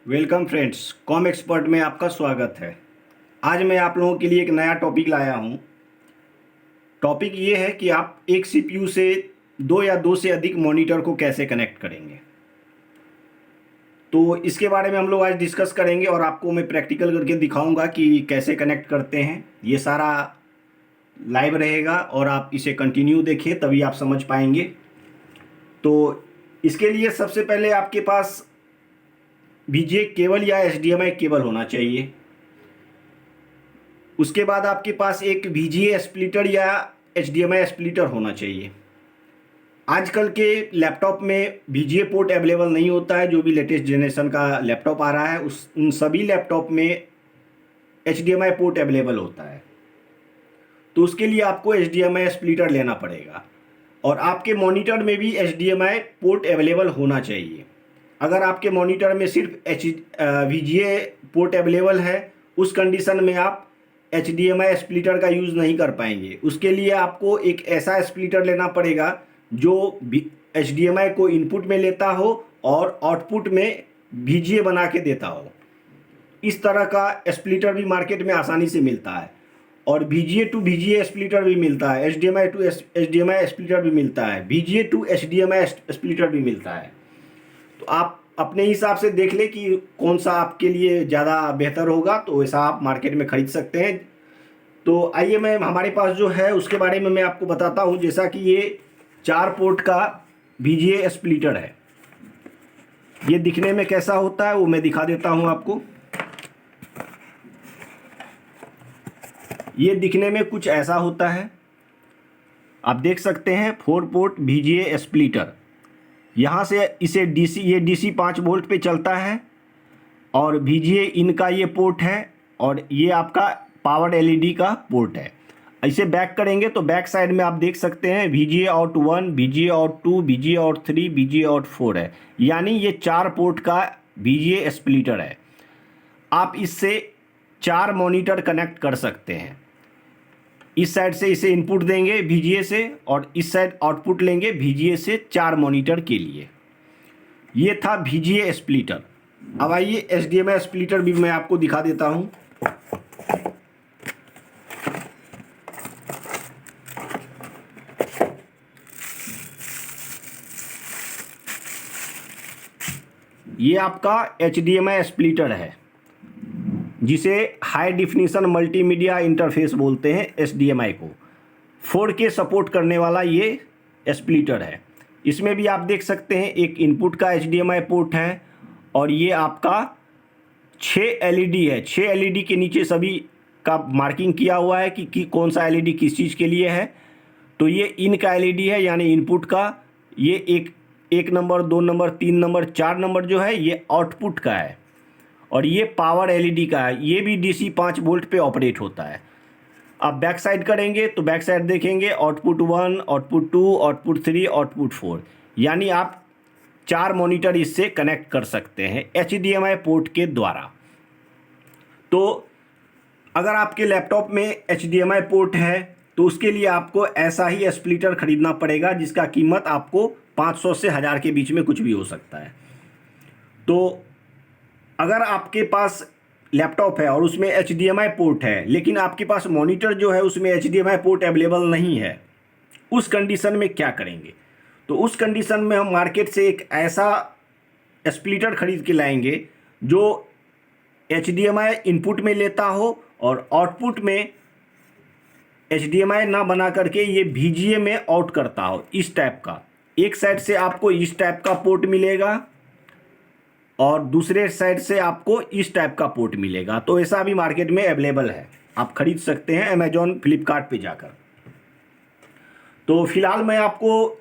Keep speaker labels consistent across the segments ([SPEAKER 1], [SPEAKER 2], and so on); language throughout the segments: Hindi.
[SPEAKER 1] वेलकम फ्रेंड्स, कॉम एक्सपर्ट में आपका स्वागत है। आज मैं आप लोगों के लिए एक नया टॉपिक लाया हूं। टॉपिक ये है कि आप एक सीपीयू से दो या दो से अधिक मॉनिटर को कैसे कनेक्ट करेंगे। तो इसके बारे में हम लोग आज डिस्कस करेंगे और आपको मैं प्रैक्टिकल करके दिखाऊंगा कि कैसे कनेक्ट करते हैं। ये सारा लाइव रहेगा और आप इसे कंटिन्यू देखिए, तभी आप समझ पाएंगे। तो इसके लिए सबसे पहले आपके पास VGA केबल या HDMI केबल होना चाहिए। उसके बाद आपके पास एक VGA स्प्लिटर या HDMI स्प्लिटर होना चाहिए। आजकल के लैपटॉप में VGA पोर्ट अवेलेबल नहीं होता है। जो भी लेटेस्ट जनरेशन का लैपटॉप आ रहा है उन सभी लैपटॉप में HDMI पोर्ट अवेलेबल होता है। तो उसके लिए आपको HDMI स्प्लिटर लेना पड़ेगा और आपके मॉनिटर में भी HDMI पोर्ट अवेलेबल होना चाहिए। अगर आपके मॉनिटर में सिर्फ VGA पोर्ट अवेलेबल है, उस कंडीशन में आप HDMI स्प्लिटर का यूज़ नहीं कर पाएंगे। उसके लिए आपको एक ऐसा स्प्लिटर लेना पड़ेगा जो HDMI को इनपुट में लेता हो और आउटपुट में VGA बना के देता हो। इस तरह का स्प्लिटर भी मार्केट में आसानी से मिलता है और VGA टू VGA स्प्लिटर भी मिलता है, HDMI टू HDMI स्प्लिटर भी मिलता है, VGA टू HDMI स्प्लिटर भी मिलता है। तो आप अपने हिसाब से देख ले कि कौन सा आपके लिए ज़्यादा बेहतर होगा, तो वैसा आप मार्केट में ख़रीद सकते हैं। तो आइए मैं हमारे पास जो है उसके बारे में मैं आपको बताता हूँ। जैसा कि ये 4 पोर्ट का VGA स्प्लिटर है। ये दिखने में कैसा होता है वो मैं दिखा देता हूँ आपको। ये दिखने में कुछ ऐसा होता है, आप देख सकते हैं। 4 पोर्ट VGA स्प्लिटर। यहाँ से इसे ये DC 5 वोल्ट पे चलता है और VGA इनका ये पोर्ट है और ये आपका पावर LED का पोर्ट है। इसे बैक करेंगे तो बैक साइड में आप देख सकते हैं VGA out 1, VGA out 2, VGA out 3, VGA out 4 है। यानी ये 4 पोर्ट का VGA स्प्लिटर है। आप इससे 4 मॉनिटर कनेक्ट कर सकते हैं। इस साइड से इसे इनपुट देंगे VGA से और इस साइड आउटपुट लेंगे VGA से 4 मॉनिटर के लिए। ये था VGA स्प्लिटर। अब आइए HDMI स्प्लिटर भी मैं आपको दिखा देता हूं। ये आपका HDMI स्प्लिटर है जिसे हाई डिफिनीशन मल्टीमीडिया इंटरफेस बोलते हैं, HDMI को 4K सपोर्ट करने वाला ये स्प्लिटर है। इसमें भी आप देख सकते हैं एक इनपुट का HDMI पोर्ट है और ये आपका 6 LED है। 6 LED के नीचे सभी का मार्किंग किया हुआ है कि कौन सा LED किस चीज़ के लिए है। तो ये इन का LED है, यानी इनपुट का। ये एक नंबर, 2 नंबर, 3 नंबर, 4 नंबर जो है ये आउटपुट का है और ये पावर LED का है। ये भी DC 5 वोल्ट पे ऑपरेट होता है। आप बैक साइड करेंगे तो बैक साइड देखेंगे आउटपुट 1, आउटपुट 2, आउटपुट 3, आउटपुट 4। यानी आप 4 मॉनिटर इससे कनेक्ट कर सकते हैं HDMI पोर्ट के द्वारा। तो अगर आपके लैपटॉप में HDMI पोर्ट है तो उसके लिए आपको ऐसा ही स्प्लिटर खरीदना पड़ेगा जिसका कीमत आपको 500 से 1000 के बीच में कुछ भी हो सकता है। तो अगर आपके पास लैपटॉप है और उसमें HDMI पोर्ट है लेकिन आपके पास मॉनिटर जो है उसमें HDMI पोर्ट अवेलेबल नहीं है, उस कंडीशन में क्या करेंगे? तो उस कंडीशन में हम मार्केट से एक ऐसा स्प्लिटर खरीद के लाएंगे जो HDMI इनपुट में लेता हो और आउटपुट में HDMI ना बना करके ये VGA में आउट करता हो। इस टाइप का एक साइड से आपको इस टाइप का पोर्ट मिलेगा और दूसरे साइड से आपको इस टाइप का पोर्ट मिलेगा। तो ऐसा भी मार्केट में अवेलेबल है, आप खरीद सकते हैं अमेजॉन, फ्लिपकार्ट पे जाकर। तो फिलहाल मैं आपको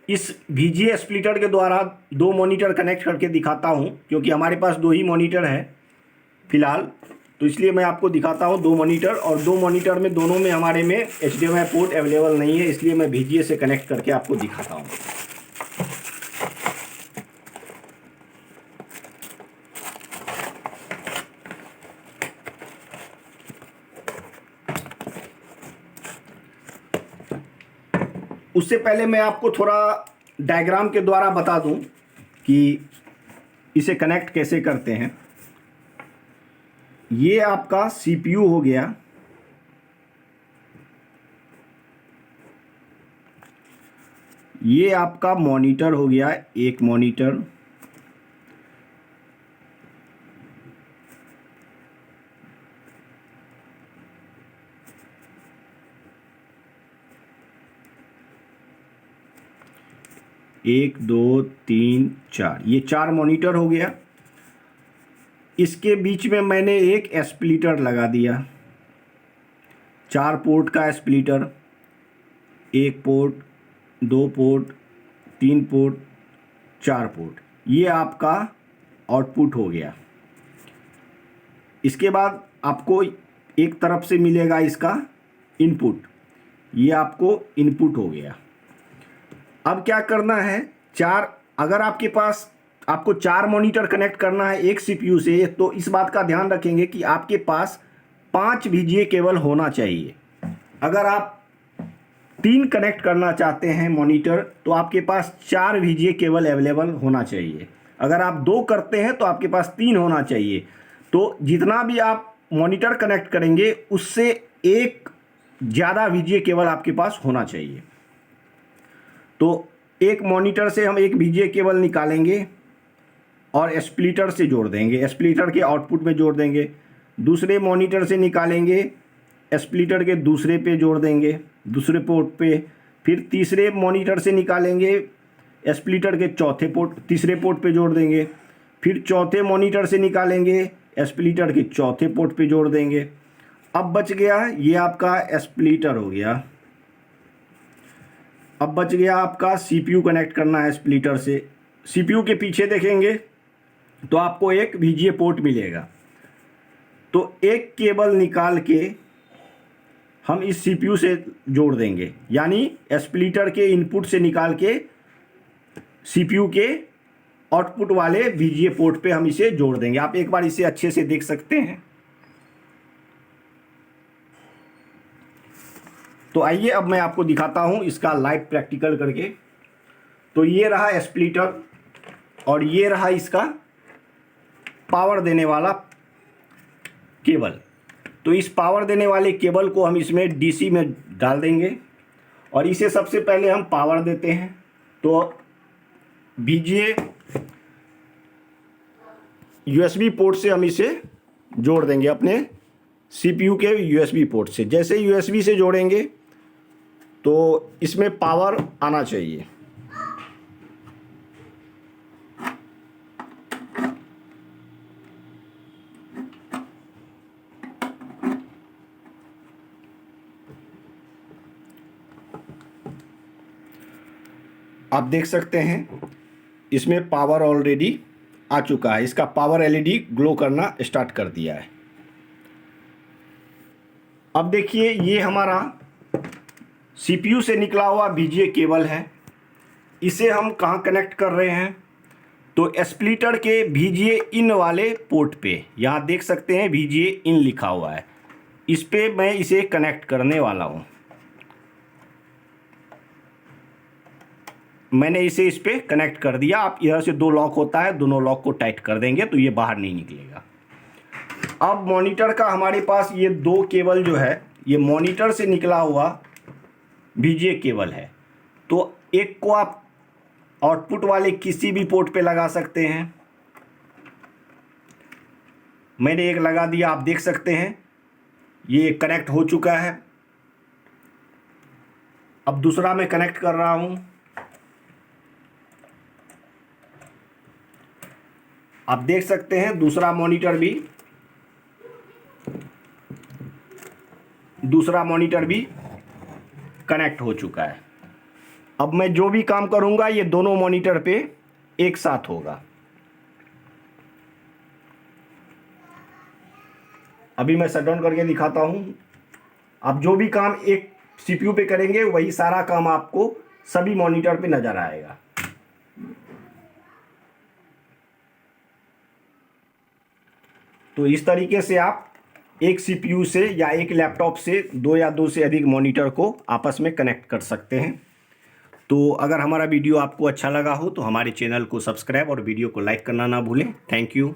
[SPEAKER 1] इस VGA स्प्लिटर के द्वारा 2 मॉनिटर कनेक्ट करके दिखाता हूं, क्योंकि हमारे पास 2 ही मॉनिटर है फिलहाल। तो इसलिए मैं आपको दिखाता हूं 2 मॉनिटर, और 2 मॉनिटर में दोनों में हमारे में HDMI पोर्ट अवेलेबल नहीं है, इसलिए मैं VGA से कनेक्ट करके आपको दिखाता हूँ। उससे पहले मैं आपको थोड़ा डायग्राम के द्वारा बता दूं कि इसे कनेक्ट कैसे करते हैं। ये आपका सीपीयू हो गया, ये आपका मॉनिटर हो गया, एक मॉनिटर, एक दो तीन चार, ये 4 मॉनिटर हो गया। इसके बीच में मैंने एक स्प्लिटर लगा दिया, 4 पोर्ट का splitter, 1 port, 2 port, 3 port, 4 port, ये आपका आउटपुट हो गया। इसके बाद आपको एक तरफ से मिलेगा इसका इनपुट, ये आपको इनपुट हो गया। अब क्या करना है, अगर आपके पास आपको 4 मॉनिटर कनेक्ट करना है एक सीपीयू से, तो इस बात का ध्यान रखेंगे कि आपके पास 5 VGA केबल होना चाहिए। अगर आप 3 कनेक्ट करना चाहते हैं मॉनिटर, तो आपके पास 4 VGA केबल अवेलेबल होना चाहिए। अगर आप 2 करते हैं तो आपके पास 3 होना चाहिए। तो जितना भी आप मॉनिटर कनेक्ट करेंगे उससे एक ज़्यादा VGA केबल आपके पास होना चाहिए। तो एक मॉनिटर से हम एक VGA केबल निकालेंगे और स्प्लिटर से जोड़ देंगे, स्प्लिटर के आउटपुट में जोड़ देंगे। दूसरे मॉनिटर से निकालेंगे, स्प्लिटर के दूसरे पे जोड़ देंगे, दूसरे पोर्ट पे। फिर तीसरे मॉनिटर से निकालेंगे, स्प्लिटर के तीसरे पोर्ट पे जोड़ देंगे। फिर चौथे मॉनिटर से निकालेंगे, स्प्लिटर के चौथे पोर्ट पे जोड़ देंगे। अब बच गया ये आपका स्प्लिटर हो गया। अब बच गया आपका सीपीयू कनेक्ट करना है स्प्लिटर से। सीपीयू के पीछे देखेंगे तो आपको एक VGA पोर्ट मिलेगा। तो एक केबल निकाल के हम इस सीपीयू से जोड़ देंगे, यानी स्प्लिटर के इनपुट से निकाल के सीपीयू के आउटपुट वाले VGA पोर्ट पे हम इसे जोड़ देंगे। आप एक बार इसे अच्छे से देख सकते हैं। तो आइए अब मैं आपको दिखाता हूं इसका लाइव प्रैक्टिकल करके। तो ये रहा स्प्लिटर और ये रहा इसका पावर देने वाला केबल। तो इस पावर देने वाले केबल को हम इसमें DC में डाल देंगे और इसे सबसे पहले हम पावर देते हैं। तो VGA USB पोर्ट से हम इसे जोड़ देंगे अपने CPU के USB पोर्ट से। जैसे USB से जोड़ेंगे तो इसमें पावर आना चाहिए। आप देख सकते हैं इसमें पावर ऑलरेडी आ चुका है। इसका पावर LED ग्लो करना स्टार्ट कर दिया है। अब देखिए ये हमारा CPU से निकला हुआ VGA केबल है। इसे हम कहाँ कनेक्ट कर रहे हैं, तो स्प्लिटर के VGA इन वाले पोर्ट पे, यहाँ देख सकते हैं VGA इन लिखा हुआ है, इस पे मैं इसे कनेक्ट करने वाला हूँ। मैंने इसे इस पे कनेक्ट कर दिया। आप इधर से 2 लॉक होता है, दोनों लॉक को टाइट कर देंगे तो ये बाहर नहीं निकलेगा। अब मॉनिटर का हमारे पास ये 2 केबल जो है, ये मॉनिटर से निकला हुआ VGA केबल है। तो एक को आप आउटपुट वाले किसी भी पोर्ट पे लगा सकते हैं। मैंने एक लगा दिया, आप देख सकते हैं ये कनेक्ट हो चुका है। अब दूसरा मैं कनेक्ट कर रहा हूं। आप देख सकते हैं दूसरा मॉनिटर भी कनेक्ट हो चुका है। अब मैं जो भी काम करूंगा ये दोनों मॉनिटर पे एक साथ होगा। अभी मैं शट डाउन करके दिखाता हूं। आप जो भी काम एक CPU पे करेंगे वही सारा काम आपको सभी मॉनिटर पे नजर आएगा। तो इस तरीके से आप एक CPU से या एक लैपटॉप से 2 या 2 से अधिक मॉनिटर को आपस में कनेक्ट कर सकते हैं। तो अगर हमारा वीडियो आपको अच्छा लगा हो तो हमारे चैनल को सब्सक्राइब और वीडियो को लाइक करना ना भूलें। Thank you.